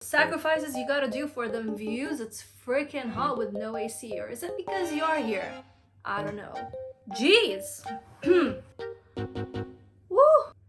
Sacrifices you gotta do for them views. It's freaking hot with no AC, or is it because you're here? I don't know. Jeez! Woo!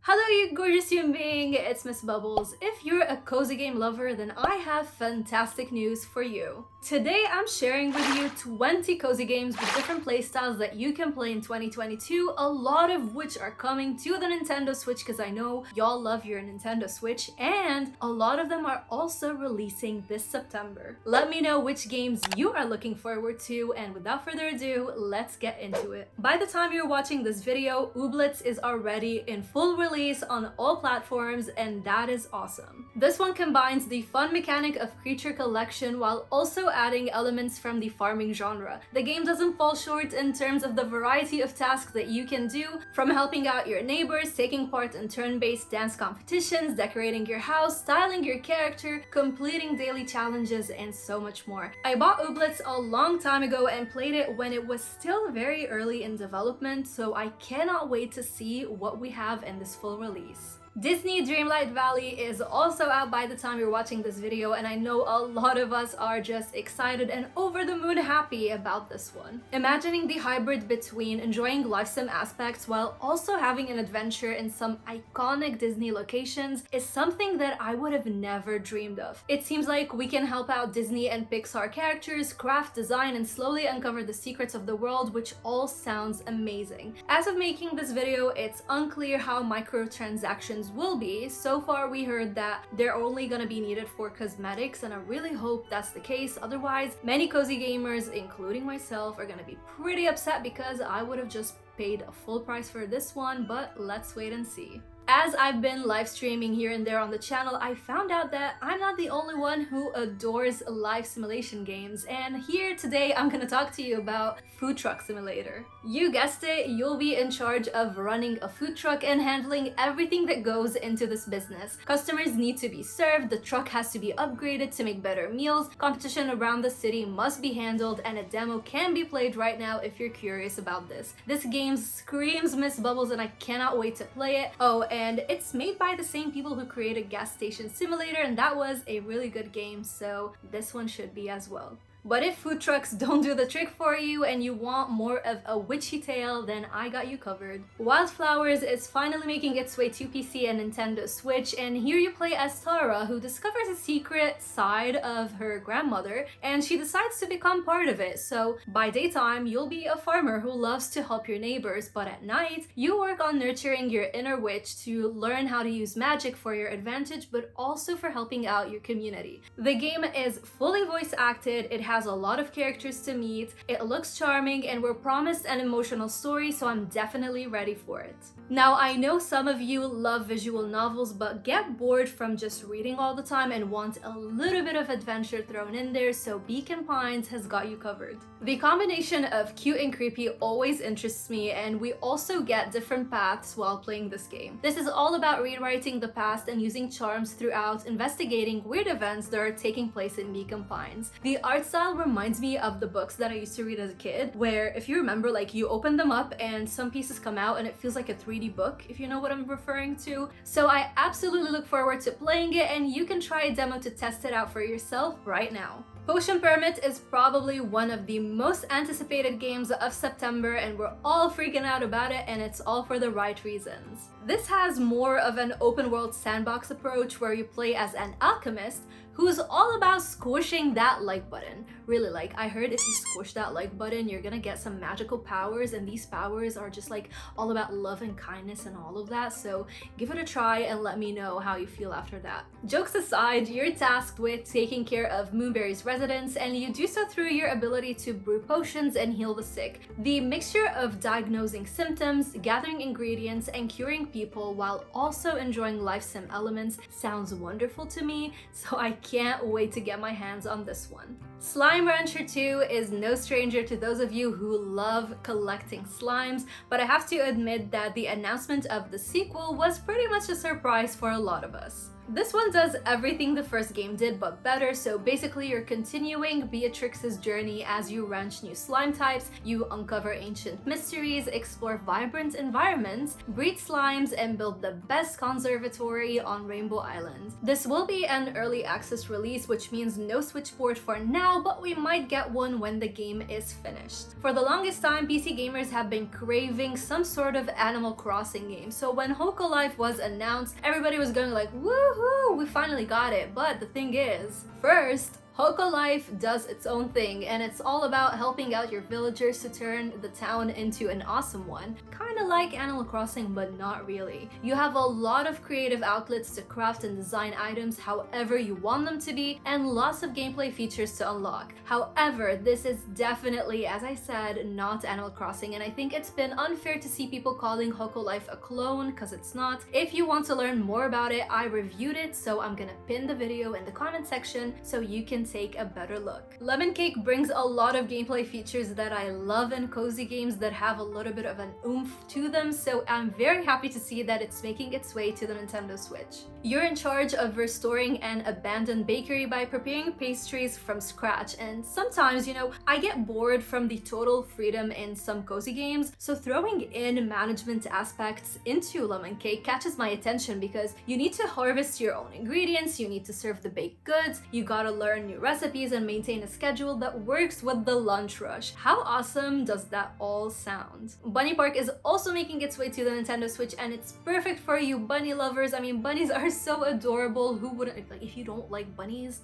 Hello, you gorgeous human being, it's Miss Bubbles. If you're a cozy game lover, then I have fantastic news for you. Today, I'm sharing with you 20 cozy games with different playstyles that you can play in 2022, a lot of which are coming to the Nintendo Switch because I know y'all love your Nintendo Switch, and a lot of them are also releasing this September. Let me know which games you are looking forward to, and without further ado, let's get into it. By the time you're watching this video, Ooblets is already in full release on all platforms, and that is awesome. This one combines the fun mechanic of creature collection while also adding elements from the farming genre. The game doesn't fall short in terms of the variety of tasks that you can do, from helping out your neighbors, taking part in turn-based dance competitions, decorating your house, styling your character, completing daily challenges, and so much more. I bought Ooblets a long time ago and played it when it was still very early in development, so I cannot wait to see what we have in this full release. Disney Dreamlight Valley is also out by the time you're watching this video, and I know a lot of us are just excited and over the moon happy about this one. Imagining the hybrid between enjoying life sim aspects while also having an adventure in some iconic Disney locations is something that I would have never dreamed of. It seems like we can help out Disney and Pixar characters, craft, design, and slowly uncover the secrets of the world, which all sounds amazing. As of making this video, it's unclear how microtransactions will be. So far we heard that they're only gonna be needed for cosmetics, and I really hope that's the case. Otherwise, many cozy gamers, including myself, are gonna be pretty upset because I would have just paid a full price for this one, but let's wait and see. As I've been live streaming here and there on the channel, I found out that I'm not the only one who adores life simulation games, and here today I'm gonna talk to you about Food Truck Simulator. You guessed it, you'll be in charge of running a food truck and handling everything that goes into this business. Customers need to be served, the truck has to be upgraded to make better meals, competition around the city must be handled, and a demo can be played right now if you're curious about this. This game screams Miss Bubbles and I cannot wait to play it. Oh, and it's made by the same people who created Gas Station Simulator, and that was a really good game, so this one should be as well. But if food trucks don't do the trick for you and you want more of a witchy tale, then I got you covered. Wildflowers is finally making its way to PC and Nintendo Switch, and here you play as Tara, who discovers a secret side of her grandmother, and she decides to become part of it. So by daytime, you'll be a farmer who loves to help your neighbors, but at night, you work on nurturing your inner witch to learn how to use magic for your advantage, but also for helping out your community. The game is fully voice acted, it has a lot of characters to meet, it looks charming, and we're promised an emotional story, so I'm definitely ready for it. Now, I know some of you love visual novels but get bored from just reading all the time and want a little bit of adventure thrown in there, so Beacon Pines has got you covered. The combination of cute and creepy always interests me, and we also get different paths while playing this game. This is all about rewriting the past and using charms throughout, investigating weird events that are taking place in Beacon Pines. The art style reminds me of the books that I used to read as a kid, where if you remember, like, you open them up and some pieces come out and it feels like a 3D book, if you know what I'm referring to. So I absolutely look forward to playing it, and you can try a demo to test it out for yourself right now. Potion Permit is probably one of the most anticipated games of September, and we're all freaking out about it, and it's all for the right reasons. This has more of an open world sandbox approach where you play as an alchemist who's all about squishing that like button. Really, like, I heard if you squish that like button, you're gonna get some magical powers, and these powers are just like all about love and kindness and all of that, so give it a try and let me know how you feel after that. Jokes aside, you're tasked with taking care of Moonberry's residents, and you do so through your ability to brew potions and heal the sick. The mixture of diagnosing symptoms, gathering ingredients, and curing people while also enjoying life sim elements sounds wonderful to me, so I can't wait to get my hands on this one. Slime Rancher 2 is no stranger to those of you who love collecting slimes, but I have to admit that the announcement of the sequel was pretty much a surprise for a lot of us. This one does everything the first game did but better, so basically you're continuing Beatrix's journey as you ranch new slime types, you uncover ancient mysteries, explore vibrant environments, breed slimes, and build the best conservatory on Rainbow Island. This will be an early access release, which means no Switch port for now, but we might get one when the game is finished. For the longest time, PC gamers have been craving some sort of Animal Crossing game, so when Hoko Life was announced, everybody was going like, woohoo, we finally got it. But the thing is, first, Hoko Life does its own thing, and it's all about helping out your villagers to turn the town into an awesome one. Kinda like Animal Crossing, but not really. You have a lot of creative outlets to craft and design items however you want them to be, and lots of gameplay features to unlock. However, this is definitely, as I said, not Animal Crossing, and I think it's been unfair to see people calling Hoko Life a clone, because it's not. If you want to learn more about it, I reviewed it, so I'm gonna pin the video in the comment section so you can take a better look. Lemon Cake brings a lot of gameplay features that I love in cozy games that have a little bit of an oomph to them, so I'm very happy to see that it's making its way to the Nintendo Switch. You're in charge of restoring an abandoned bakery by preparing pastries from scratch, and sometimes, you know, I get bored from the total freedom in some cozy games, so throwing in management aspects into Lemon Cake catches my attention because you need to harvest your own ingredients, you need to serve the baked goods, you gotta learn new recipes and maintain a schedule that works with the lunch rush. How awesome does that all sound? Bunny Park is also making its way to the Nintendo Switch, and it's perfect for you bunny lovers. I mean, bunnies are so adorable. Who wouldn't, like, if you don't like bunnies,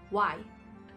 why?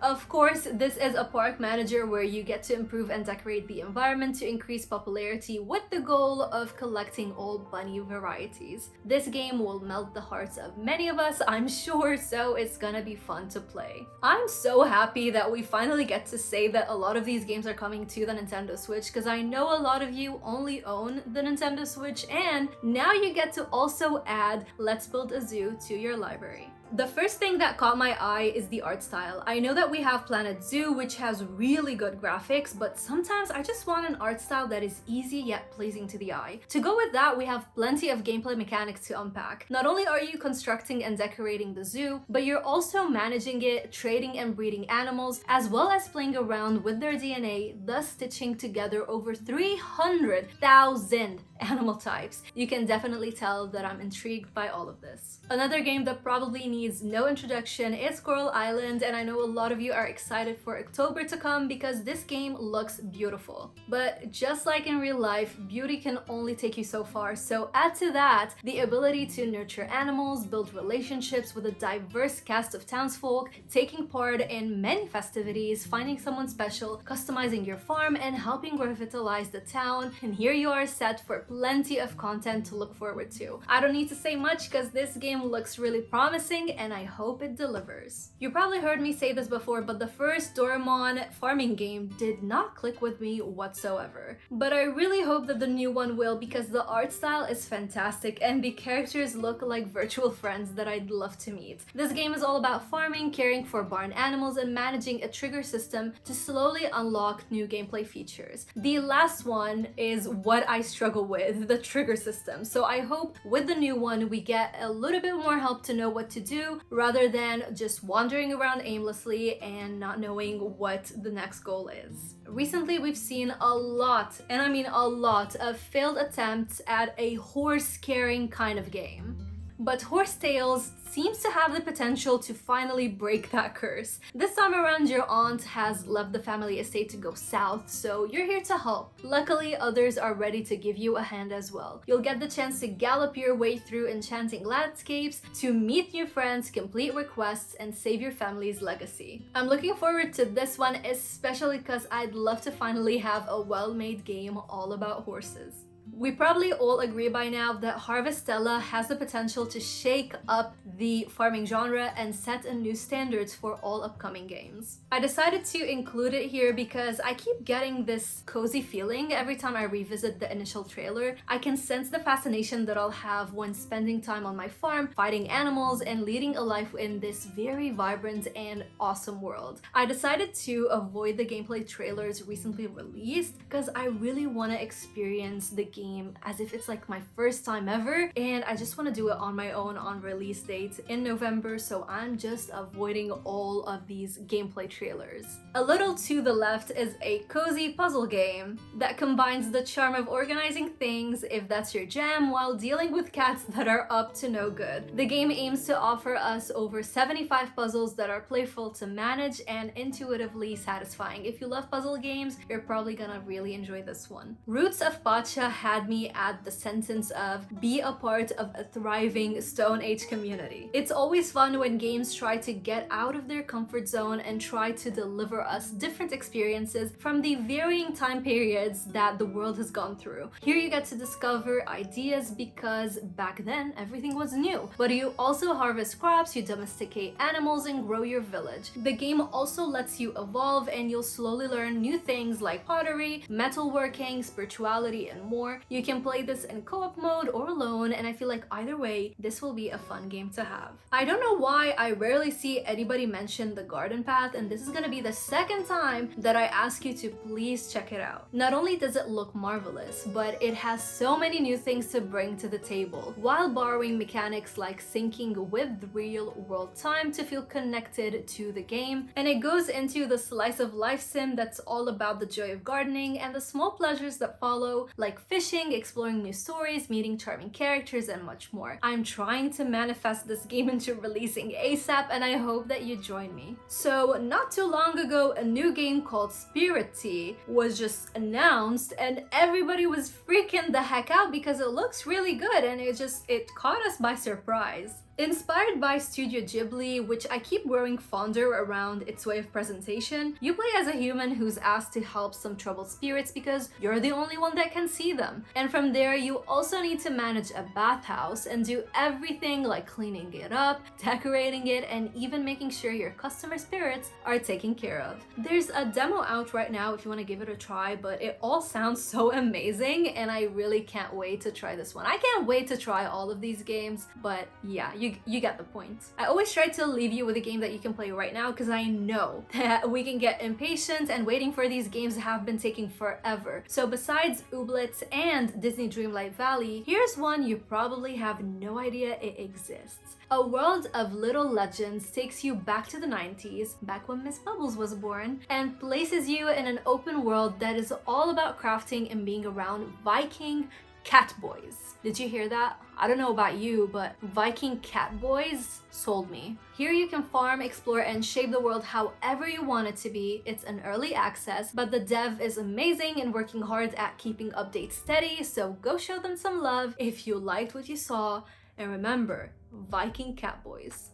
Of course, this is a park manager where you get to improve and decorate the environment to increase popularity with the goal of collecting all bunny varieties. This game will melt the hearts of many of us, I'm sure, so it's gonna be fun to play. I'm so happy that we finally get to say that a lot of these games are coming to the Nintendo Switch, because I know a lot of you only own the Nintendo Switch, and now you get to also add Let's Build a Zoo to your library. The first thing that caught my eye is the art style. I know that we have Planet Zoo, which has really good graphics, but sometimes I just want an art style that is easy yet pleasing to the eye. To go with that, we have plenty of gameplay mechanics to unpack. Not only are you constructing and decorating the zoo, but you're also managing it, trading and breeding animals, as well as playing around with their DNA, thus stitching together over 300,000 animal types. You can definitely tell that I'm intrigued by all of this. Another game that probably needs no introduction is Coral Island, and I know a lot of you are excited for October to come because this game looks beautiful. But just like in real life, beauty can only take you so far, so add to that the ability to nurture animals, build relationships with a diverse cast of townsfolk, taking part in many festivities, finding someone special, customizing your farm, and helping revitalize the town, and here you are set for plenty of content to look forward to. I don't need to say much because this game looks really promising and I hope it delivers. You probably heard me say this before, but the first Doraemon farming game did not click with me whatsoever. But I really hope that the new one will, because the art style is fantastic and the characters look like virtual friends that I'd love to meet. This game is all about farming, caring for barn animals, and managing a trigger system to slowly unlock new gameplay features. The last one is what I struggle with, the trigger system. So I hope with the new one we get a little bit more help to know what to do rather than just wandering around aimlessly and not knowing what the next goal is. Recently we've seen a lot, and I mean a lot, of failed attempts at a horse caring kind of game. But Horse Tales seems to have the potential to finally break that curse. This time around, your aunt has left the family estate to go south, so you're here to help. Luckily, others are ready to give you a hand as well. You'll get the chance to gallop your way through enchanting landscapes, to meet new friends, complete requests, and save your family's legacy. I'm looking forward to this one, especially because I'd love to finally have a well-made game all about horses. We probably all agree by now that Harvestella has the potential to shake up the farming genre and set a new standards for all upcoming games. I decided to include it here because I keep getting this cozy feeling every time I revisit the initial trailer. I can sense the fascination that I'll have when spending time on my farm, fighting animals, and leading a life in this very vibrant and awesome world. I decided to avoid the gameplay trailers recently released because I really want to experience the game game as if it's like my first time ever, and I just want to do it on my own on release date in November, so I'm just avoiding all of these gameplay trailers. A little to the left is a cozy puzzle game that combines the charm of organizing things, if that's your jam, while dealing with cats that are up to no good. The game aims to offer us over 75 puzzles that are playful to manage and intuitively satisfying. If you love puzzle games, you're probably gonna really enjoy this one. Roots of Pacha had me at the sentence of be a part of a thriving Stone Age community. It's always fun when games try to get out of their comfort zone and try to deliver us different experiences from the varying time periods that the world has gone through. Here you get to discover ideas because back then everything was new, but you also harvest crops, you domesticate animals, and grow your village. The game also lets you evolve, and you'll slowly learn new things like pottery, metalworking, spirituality, and more. You can play this in co-op mode or alone, and I feel like either way, this will be a fun game to have. I don't know why I rarely see anybody mention the Garden Path, and this is gonna be the second time that I ask you to please check it out. Not only does it look marvelous, but it has so many new things to bring to the table, while borrowing mechanics like syncing with real world time to feel connected to the game. And it goes into the slice of life sim that's all about the joy of gardening and the small pleasures that follow, like fishing, exploring new stories, meeting charming characters, and much more. I'm trying to manifest this game into releasing ASAP, and I hope that you join me. So not too long ago, a new game called Spirit Tea was just announced, and everybody was freaking the heck out because it looks really good, and it caught us by surprise. Inspired by Studio Ghibli, which I keep growing fonder around its way of presentation, you play as a human who's asked to help some troubled spirits because you're the only one that can see them. And from there, you also need to manage a bathhouse and do everything like cleaning it up, decorating it, and even making sure your customer spirits are taken care of. There's a demo out right now if you want to give it a try, but it all sounds so amazing, and I really can't wait to try this one. I can't wait to try all of these games, but yeah, you get the point. I always try to leave you with a game that you can play right now because I know that we can get impatient and waiting for these games have been taking forever. So besides Ooblets and Disney Dreamlight Valley, here's one you probably have no idea it exists. A World of Little Legends takes you back to the 90s, back when Miss Bubbles was born, and places you in an open world that is all about crafting and being around Viking cat boys. Did you hear that? I don't know about you, but Viking cat boys sold me. Here you can farm, explore, and shape the world however you want it to be. It's an early access, but the dev is amazing and working hard at keeping updates steady, so go show them some love if you liked what you saw. And remember, Viking cat boys.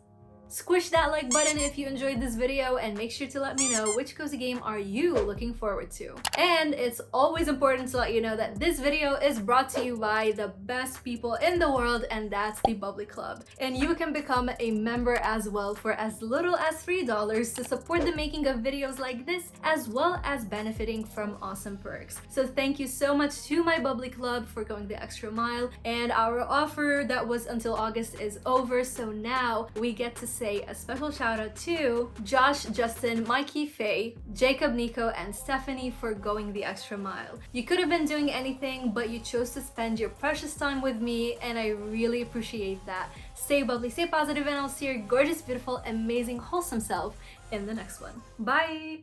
Squish that like button if you enjoyed this video, and make sure to let me know which cozy game are you looking forward to. And it's always important to let you know that this video is brought to you by the best people in the world, and that's the Bubbly Club. And you can become a member as well for as little as $3 to support the making of videos like this, as well as benefiting from awesome perks. So thank you so much to my Bubbly Club for going the extra mile, and our offer that was until August is over, so now we get to say a special shout out to Josh, Justin, Mikey, Faye, Jacob, Nico, and Stephanie for going the extra mile. You could have been doing anything, but you chose to spend your precious time with me, and I really appreciate that. Stay bubbly, stay positive, and I'll see your gorgeous, beautiful, amazing, wholesome self in the next one. Bye!